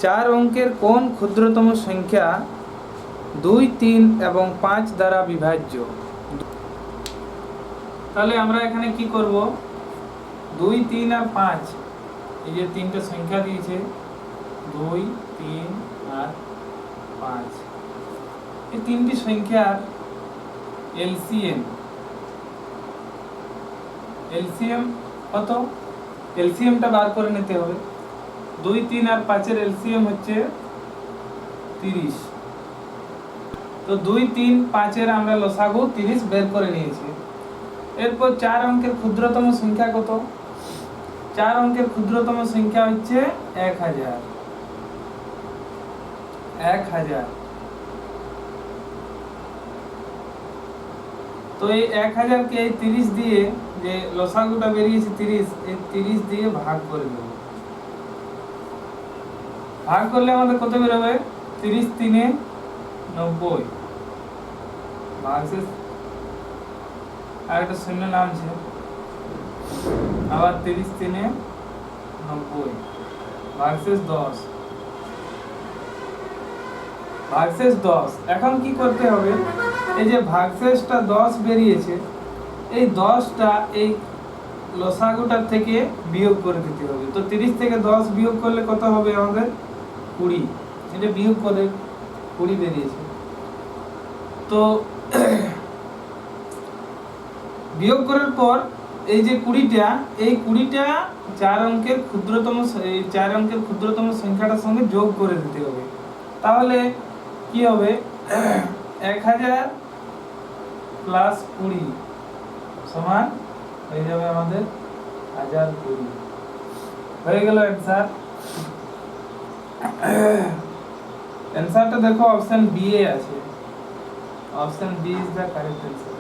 চার অঙ্কের কোন ক্ষুদ্রতম সংখ্যা 2, 3 এবং 5 দ্বারা বিভাজ্য? তাহলে আমরা এখানে কি করব, 2, 3 আর 5, এই যে তিনটে সংখ্যা দিয়েছে 2, 3 আর 5, এই তিনটি সংখ্যার এলসিএম কত? এলসিএমটা বার করে নিতে হবে। 2, 3 আর 5 এর এলসিএম হচ্ছে 30। তো 2, 3, 5 এর আমরা লসাগু 30 বের করে নিয়েছি। এরপর 4 অঙ্কের ক্ষুদ্রতম সংখ্যা কত? 4 অঙ্কের ক্ষুদ্রতম সংখ্যা হচ্ছে 1000। তো এই 1000 কে এই 30 দিয়ে, যে লসাগুটা বেরিয়েছে 30, এই 30 দিয়ে ভাগ করে দেব। ভাগ করলে আমাদের কত বেরোবে? 30, 3 90, ভাগশেষ আর একটা শূন্য নামছে, আবার 30, 3 90, ভাগশেষ 10, ভাগশেষ 10। এখন কি করতে হবে, এই যে ভাগশেষটা 10 বেরিয়েছে, এই 10টা এই লসাগুটার থেকে বিয়োগ করে দিতে হবে। তো 30 থেকে 10 বিয়োগ করলে কত হবে আমাদের? 20। এটা বিয়োগ করে 20 বেরিয়েছে। তো বিয়োগ করার পর এই যে 20টা, এই 20টা 4 অঙ্কের ক্ষুদ্রতম সংখ্যাটার সঙ্গে যোগ করে দিতে হবে। তাহলে কি হবে, 1000 প্লাস 20 সমান হয়ে যাবে আমাদের 1020। হয়ে গেল অ্যান্সার। অ্যান্সারটা দেখো, অপশন বি এ আছে। Option B is the correct answer.